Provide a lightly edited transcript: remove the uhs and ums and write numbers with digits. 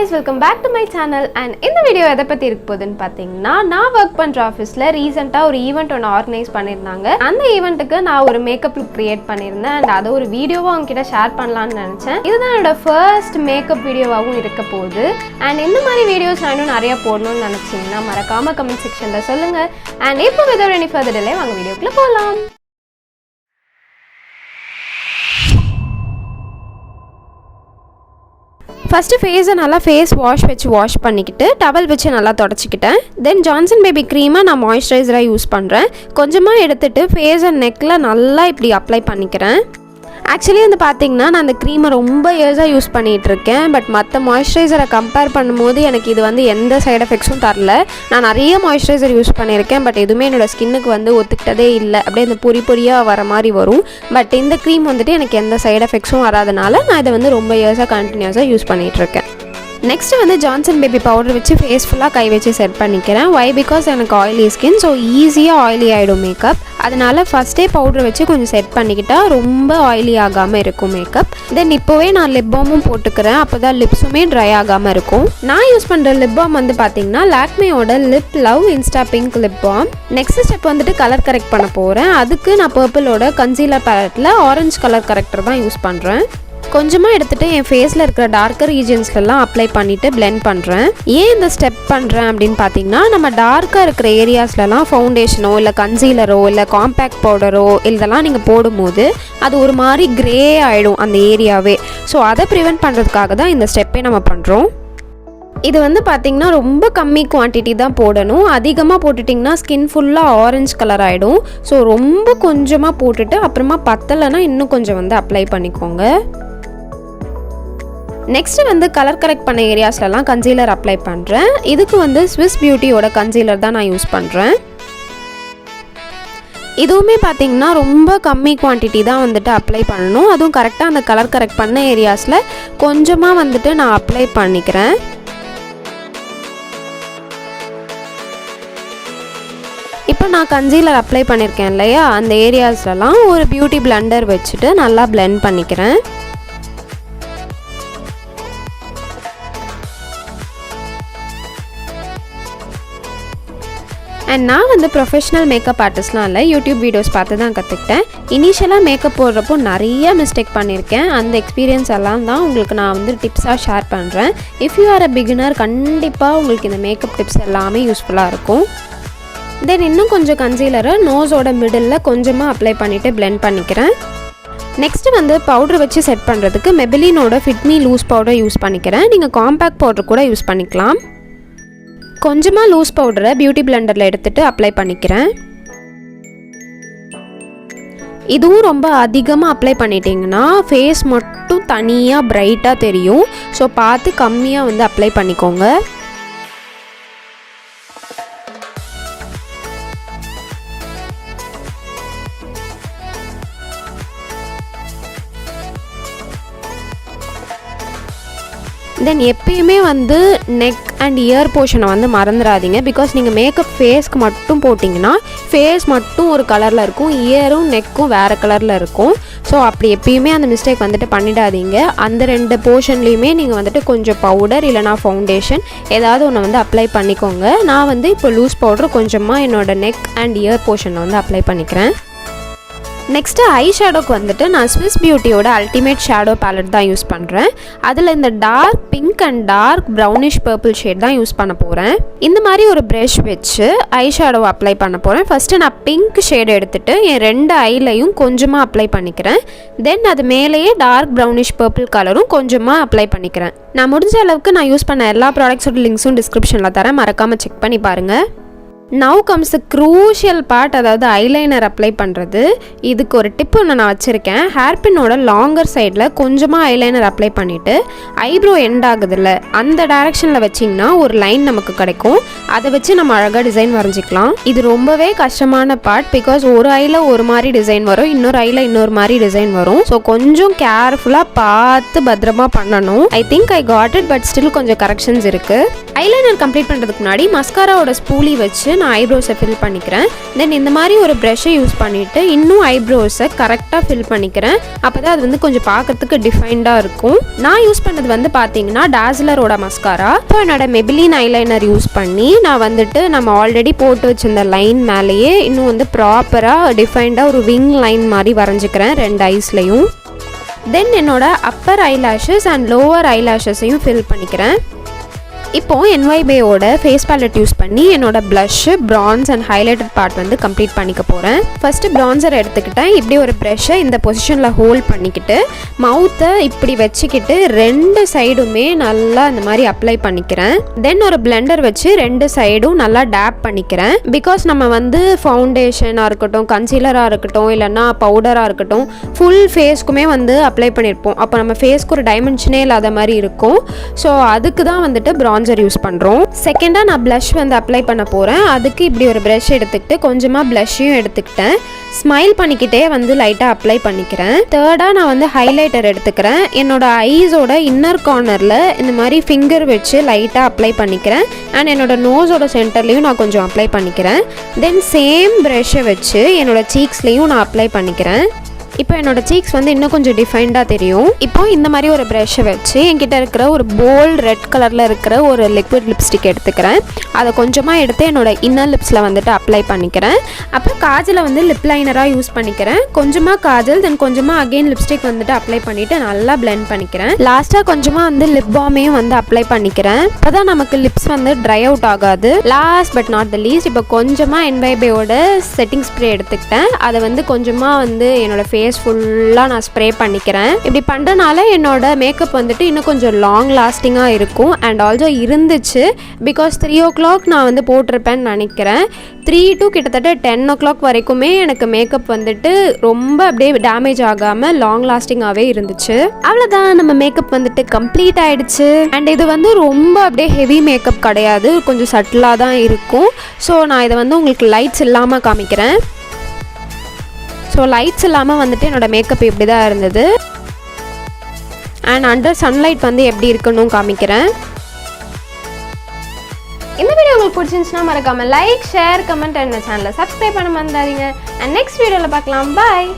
guys, welcome back to my channel and in the video எதை பத்தி இருக்க போகுதுன்னு பாத்தீங்கன்னா நான் வர்க் பண்ற ஆபீஸ்ல ரீசன்ட்டா ஒரு ஈவென்ட் ஒன்னு ஆர்கனைஸ் பண்ணிருந்தாங்க. அந்த ஈவென்ட்க்கு நான் ஒரு மேக்கப் லுக் கிரியேட் பண்ணிருந்தேன் and அத ஒரு வீடியோவா உங்ககிட்ட ஷேர் பண்ணலாம்னு நினைச்சேன். இதுதான் என்னோட ஃபர்ஸ்ட் மேக்கப் வீடியோவாவும் இருக்க போகுது. and இந்த மாதிரி வீடியோஸ் நான் இன்னும் நிறைய போடணும்னு நினைச்சீங்கன்னா மறக்காம கமெண்ட் செக்ஷன்ல சொல்லுங்க. and இப்போ without any further delay வாங்க வீடியோக்குள்ள போலாம். ஃபஸ்ட்டு ஃபேஸை நல்லா ஃபேஸ் வாஷ் பண்ணிக்கிட்டு டவல் வச்சு நல்லா தொடச்சிக்கிட்டேன். தென் ஜான்சன் பேபி க்ரீமை நான் மாய்ஸ்சரைசராக யூஸ் பண்ணுறேன். கொஞ்சமாக எடுத்துகிட்டு ஃபேஸ் அண்ட் நெக்கில் நல்லா இப்படி அப்ளை பண்ணிக்கிறேன். ஆக்சுவலி வந்து பார்த்திங்கன்னா நான் அந்த க்ரீமை ரொம்ப இயர்ஸாக யூஸ் பண்ணிகிட்ருக்கேன். பட் மற்ற மாய்ஸ்சரைசரை கம்பேர் பண்ணும்போது எனக்கு இது வந்து எந்த சைட் எஃபெக்ட்ஸும் தரல. நான் நிறைய மாய்ஸ்சரைசர் யூஸ் பண்ணியிருக்கேன். பட் எதுவுமே என்னோடய ஸ்கின்னுக்கு வந்து ஒத்துக்கிட்டதே இல்லை. அப்படியே இந்த பொறியாக வர மாதிரி வரும். பட் இந்த க்ரீம் வந்துட்டு எனக்கு எந்த சைட் எஃபெக்ட்ஸும் வராதனால நான் இதை வந்து ரொம்ப இயர்ஸாக கண்டினியூஸாக யூஸ் பண்ணிகிட்ருக்கேன். நெக்ஸ்ட்டு வந்து ஜான்சன் பேபி பவுடர் வச்சு ஃபேஸ் ஃபுல்லாக கை வச்சு செட் பண்ணிக்கிறேன். ஒய் பிகாஸ் எனக்கு ஆயிலி ஸ்கின், ஸோ ஈஸியாக ஆயிலி ஆகிடும் மேக்கப். அதனால் ஃபஸ்ட்டே பவுடர் வச்சு கொஞ்சம் செட் பண்ணிக்கிட்டால் ரொம்ப ஆயிலி ஆகாமல் இருக்கும் மேக்கப். தென் இப்போவே நான் லிப் பாமும் போட்டுக்கிறேன். அப்போ தான் லிப்ஸுமே ட்ரை ஆகாமல் இருக்கும். நான் யூஸ் பண்ணுற லிப் பாம் வந்து பார்த்திங்கன்னா லாக்மேயோட lip love insta pink lip balm. Next step வந்துட்டு கலர் கரெக்ட் பண்ண போகிறேன். அதுக்கு நான் பர்பிளோட கன்சீலர் பேலட்டில் ஆரஞ்சு கலர் கரெக்டர் தான் யூஸ் பண்ணுறேன். கொஞ்சமாக எடுத்துகிட்டு என் ஃபேஸில் இருக்கிற டார்க்கர் ரீஜன்ஸ்லாம் அப்ளை பண்ணிவிட்டு பிளெண்ட் பண்ணுறேன். ஏன் இந்த ஸ்டெப் பண்ணுறேன் அப்படின்னு பார்த்தீங்கன்னா நம்ம டார்க்காக இருக்கிற ஏரியாஸ்லலாம் ஃபவுண்டேஷனோ இல்லை கன்சீலரோ இல்லை காம்பேக்ட் பவுடரோ இதெல்லாம் நீங்கள் போடும்போது அது ஒரு மாதிரி க்ரே ஆகிடும் அந்த ஏரியாவே. ஸோ அதை ப்ரிவெண்ட் பண்ணுறதுக்காக தான் இந்த ஸ்டெப்பே நம்ம பண்ணுறோம். இது வந்து பார்த்திங்கன்னா ரொம்ப கம்மி குவான்டிட்டி தான் போடணும். அதிகமாக போட்டுட்டிங்கன்னா ஸ்கின் ஃபுல்லாக ஆரஞ்சு கலர் ஆகிடும். ஸோ ரொம்ப கொஞ்சமாக போட்டுட்டு அப்புறமா பத்தலைன்னா இன்னும் கொஞ்சம் வந்து அப்ளை பண்ணிக்கோங்க. நெக்ஸ்ட்டு வந்து கலர் கரெக்ட் பண்ண ஏரியாஸ்லலாம் கன்சீலர் அப்ளை பண்ணுறேன். இதுக்கு வந்து ஸ்விஸ் பியூட்டியோட கன்சீலர் தான் நான் யூஸ் பண்ணுறேன். இதுவுமே பார்த்திங்கன்னா ரொம்ப கம்மி குவான்டிட்டி தான் வந்துட்டு அப்ளை பண்ணணும். அதுவும் கரெக்டாக அந்த கலர் கரெக்ட் பண்ண ஏரியாஸில் கொஞ்சமாக வந்துட்டு நான் அப்ளை பண்ணிக்கிறேன். இப்போ நான் கன்சீலர் அப்ளை பண்ணியிருக்கேன் இல்லையா, அந்த ஏரியாஸ்லலாம் ஒரு பியூட்டி பிளெண்டர் வச்சுட்டு நல்லா பிளெண்ட் பண்ணிக்கிறேன். அண்ட் நான் வந்து ப்ரொஃபஷ்னல் மேக்கப் ஆர்டிஸ்ட்லாம் இல்லை, யூடியூப் வீடியோஸ் பார்த்து தான் கற்றுக்கிட்டேன். இனிஷியலாக மேக்கப் போடுறப்போ நிறைய மிஸ்டேக் பண்ணியிருக்கேன். அந்த எக்ஸ்பீரியன்ஸ் எல்லாம் தான் உங்களுக்கு நான் வந்து டிப்ஸாக ஷேர் பண்ணுறேன். If you are a beginner கண்டிப்பாக உங்களுக்கு இந்த மேக்கப் டிப்ஸ் எல்லாமே யூஸ்ஃபுல்லாக இருக்கும். தென் இன்னும் கொஞ்சம் கன்சீலரை நோஸோட மிடில் கொஞ்சமாக அப்ளை பண்ணிவிட்டு பிளெண்ட் பண்ணிக்கிறேன். நெக்ஸ்ட்டு வந்து பவுடர் வச்சு செட் பண்ணுறதுக்கு மெபிலினோட ஃபிட்மி லூஸ் பவுடர் யூஸ் பண்ணிக்கிறேன். நீங்கள் காம்பேக்ட் பவுடர் கூட யூஸ் பண்ணிக்கலாம். கொஞ்சமாக லூஸ் பவுடரை பியூட்டி பிளெண்டரில் எடுத்துகிட்டு அப்ளை பண்ணிக்கிறேன். இதுவும் ரொம்ப அதிகமாக அப்ளை பண்ணிட்டீங்கன்னா ஃபேஸ் மட்டும் தனியாக பிரைட்டாக தெரியும். ஸோ பார்த்து கம்மியாக வந்து அப்ளை பண்ணிக்கோங்க. தென் எப்பயுமே வந்து நெக் அண்ட் இயர் போர்ஷனை வந்து மறந்துடாதீங்க. பிகாஸ் நீங்கள் மேக்கப் ஃபேஸ்க்கு மட்டும் போட்டிங்கன்னா ஃபேஸ் மட்டும் ஒரு கலரில் இருக்கும், இயரும் நெக்கும் வேறு கலரில் இருக்கும். ஸோ அப்படி எப்பயுமே அந்த மிஸ்டேக் வந்துட்டு பண்ணிடாதீங்க. அந்த ரெண்டு போர்ஷன்லேயுமே நீங்கள் வந்துட்டு கொஞ்சம் பவுடர் இல்லைனா ஃபவுண்டேஷன் ஏதாவது ஒன்று வந்து அப்ளை பண்ணிக்கோங்க. நான் வந்து இப்போ லூஸ் பவுடர் கொஞ்சமாக என்னோடய நெக் அண்ட் இயர் போர்ஷனை வந்து அப்ளை பண்ணிக்கிறேன். நெக்ஸ்ட்டு ஐ ஷேடோக்கு வந்துட்டு நான் ஸ்விஸ் பியூட்டியோட அல்டிமேட் ஷேடோ பேலட் தான் யூஸ் பண்ணுறேன். அதில் இந்த dark pink and dark brownish purple shade தான் யூஸ் பண்ண போகிறேன். இந்த மாதிரி ஒரு ப்ரஷ் வச்சு ஐ ஷேடோ அப்ளை பண்ண போகிறேன். ஃபஸ்ட்டு நான் பிங்க் ஷேடு எடுத்துகிட்டு என் ரெண்டு ஐலையும் கொஞ்சமாக அப்ளை பண்ணிக்கிறேன். தென் அது மேலேயே டார்க் ப்ரௌனிஷ் பர்பிள் கலரும் கொஞ்சமாக அப்ளை பண்ணிக்கிறேன். நான் முடிஞ்ச அளவுக்கு நான் யூஸ் பண்ண எல்லா ப்ராடக்ட்ஸோட லிங்க்ஸும் டிஸ்கிரிப்ஷனில் தரேன், மறக்காமல் செக் பண்ணி பாருங்கள். நவ் கம்ஸ் த க்ரூஷியல் பார்ட், அதாவது ஐலைனர் அப்ளை பண்ணுறது. இதுக்கு ஒரு டிப் ஒன்று நான் வச்சுருக்கேன். ஹேர்பின்னோட லாங்கர் சைடில் கொஞ்சமாக ஐலைனர் அப்ளை பண்ணிவிட்டு ஐப்ரோ எண்ட் ஆகுதுல்ல அந்த டைரெக்ஷனில் வச்சிங்கன்னா ஒரு லைன் நமக்கு கிடைக்கும். அதை வச்சு நம்ம அழகாக டிசைன் வரைஞ்சிக்கலாம். இது ரொம்பவே கஷ்டமான பார்ட். பிகாஸ் ஒரு ஐயில் ஒரு மாதிரி டிசைன் வரும், இன்னொரு ஐயில் இன்னொரு மாதிரி டிசைன் வரும். ஸோ கொஞ்சம் கேர்ஃபுல்லாக பார்த்து பத்திரமா பண்ணணும். I think I got it, but still கொஞ்சம் கரெக்ஷன்ஸ் இருக்குது. ஐலைனர் கம்ப்ளீட் பண்ணுறதுக்கு முன்னாடி மஸ்காராவோட ஸ்பூலி வச்சு நான் ஐப்ரோஸை ஃபில் பண்ணிக்கிறேன். தென் இந்த மாதிரி ஒரு ப்ரஷ்ஷை யூஸ் பண்ணிவிட்டு இன்னும் ஐப்ரோஸை கரெக்டாக ஃபில் பண்ணிக்கிறேன். அப்போ தான் அது வந்து கொஞ்சம் பார்க்கறதுக்கு டிஃபைன்டாக இருக்கும். நான் யூஸ் பண்ணது வந்து பார்த்தீங்கன்னா டாஸ்லரோட மஸ்காரா. இப்போ என்னோட மெபிலின் ஐலைனர் யூஸ் பண்ணி நான் வந்துட்டு நம்ம ஆல்ரெடி போட்டு வச்சிருந்த லைன் மேலேயே இன்னும் வந்து ப்ராப்பராக டிஃபைன்டாக ஒரு விங் லைன் மாதிரி வரைஞ்சிக்கிறேன் 2 ஐஸ்லையும். தென் என்னோட அப்பர் ஐலாஷஸ் அண்ட் லோவர் ஐலாஷஸையும் ஃபில் பண்ணிக்கிறேன். இப்போது NYBயோட ஃபேஸ் பேலட் யூஸ் பண்ணி என்னோட blush, bronze and highlighted part வந்து கம்ப்ளீட் பண்ணிக்க போகிறேன். ஃபஸ்ட்டு ப்ரான்சர் எடுத்துக்கிட்டேன். இப்படி ஒரு ப்ரஷ்ஷை இந்த பொசிஷனில் ஹோல்ட் பண்ணிக்கிட்டு மவுத்தை இப்படி வச்சுக்கிட்டு 2 சைடுமே நல்லா இந்த மாதிரி அப்ளை பண்ணிக்கிறேன். தென் ஒரு பிளெண்டர் வச்சு 2 சைடும் நல்லா டேப் பண்ணிக்கிறேன். பிகாஸ் நம்ம வந்து ஃபவுண்டேஷனாக இருக்கட்டும், கன்சீலராக இருக்கட்டும், இல்லைன்னா பவுடராக இருக்கட்டும், ஃபுல் ஃபேஸ்க்குமே வந்து அப்ளை பண்ணியிருப்போம். அப்போ நம்ம ஃபேஸ்க்கு ஒரு டைமென்ஷனே இல்லாத மாதிரி இருக்கும். ஸோ அதுக்கு தான் வந்துட்டு ப்ரான்சர் யூஸ் பண்ணுறோம். செகண்டாக நான் ப்ளஷ் வந்து அப்ளை பண்ண போகிறேன். அதுக்கு இப்படி ஒரு ப்ரஷ் எடுத்துக்கிட்டு கொஞ்சமாக ப்ளஷ்ஷையும் எடுத்துக்கிட்டேன். ஸ்மைல் பண்ணிக்கிட்டே வந்து லைட்டாக அப்ளை பண்ணிக்கிறேன். தேர்டாக நான் வந்து ஹைலைட்டர் எடுத்துக்கிறேன். என்னோட ஐஸோட இன்னர் கார்னரில் இந்த மாதிரி ஃபிங்கர் வச்சு லைட்டாக அப்ளை பண்ணிக்கிறேன். அண்ட் என்னோட நோஸோட சென்டர்லேயும் நான் கொஞ்சம் அப்ளை பண்ணிக்கிறேன். தென் சேம் ப்ரஷ்ஷை வச்சு என்னோட சீக்ஸ்லேயும் நான் அப்ளை பண்ணிக்கிறேன். இப்போ என்னோடய சீக்ஸ் வந்து இன்னும் கொஞ்சம் டிஃபைன்டாக தெரியும். இப்போ இந்த மாதிரி ஒரு ப்ரஷ்ஷை வச்சு என்கிட்ட இருக்கிற ஒரு போல்ட் ரெட் கலரில் இருக்கிற ஒரு லிக்விட் லிப்ஸ்டிக் எடுத்துக்கிறேன். அதை கொஞ்சமாக எடுத்து என்னோட இன்னர் லிப்ஸில் வந்துட்டு அப்ளை பண்ணிக்கிறேன். அப்புறம் காஜலை வந்து லிப் லைனராக யூஸ் பண்ணிக்கிறேன். கொஞ்சமாக காஜல், தென் கொஞ்சமாக அகெயின் லிப்ஸ்டிக் வந்துட்டு அப்ளை பண்ணிவிட்டு நல்லா பிளெண்ட் பண்ணிக்கிறேன். லாஸ்ட்டாக கொஞ்சமாக வந்து லிப் பாமையும் வந்து அப்ளை பண்ணிக்கிறேன். அப்போ தான் நமக்கு லிப்ஸ் வந்து ட்ரை அவுட் ஆகாது. Last but not the least, இப்போ கொஞ்சமாக NYBயோட செட்டிங் ஸ்ப்ரே எடுத்துக்கிட்டேன். அதை வந்து கொஞ்சமாக வந்து என்னோட ஃபேஸ் ஃபுல்லாக நான் ஸ்ப்ரே பண்ணிக்கிறேன். இப்படி பண்ணுறனால என்னோட மேக்கப் வந்துட்டு இன்னும் கொஞ்சம் லாங் லாஸ்டிங்காக இருக்கும். அண்ட் ஆல்சோ இருந்துச்சு. பிகாஸ் 3 o'clock நான் வந்து போட்டிருப்பேன்னு நினைக்கிறேன். 3 to கிட்டத்தட்ட 10 o'clock வரைக்குமே எனக்கு மேக்கப் வந்துட்டு ரொம்ப அப்படியே டேமேஜ் ஆகாமல் லாங் லாஸ்டிங்காகவே இருந்துச்சு. அவ்வளோதான், நம்ம மேக்கப் வந்துட்டு கம்ப்ளீட் ஆகிடுச்சு. அண்ட் இது வந்து ரொம்ப அப்படியே ஹெவி மேக்கப் கிடையாது, கொஞ்சம் சட்டிலாக தான் இருக்கும். ஸோ நான் இதை வந்து உங்களுக்கு லைட்ஸ் இல்லாமல் காமிக்கிறேன். ஸோ லைட்ஸ் இல்லாமல் வந்துட்டு என்னோடய மேக்கப் இப்படி தான் இருந்தது. அண்ட் அண்டர் சன்லைட் வந்து எப்படி இருக்குன்னு காமிக்கிறேன். இந்த வீடியோ உங்களுக்கு பிடிச்சிருந்துச்சுன்னா மறக்காமல் லைக், ஷேர், கமெண்ட் அண்ட் சேனலை சப்ஸ்கிரைப் பண்ண மறந்துடாதீங்க. அண்ட் நெக்ஸ்ட் வீடியோவில் பார்க்கலாம். பாய்.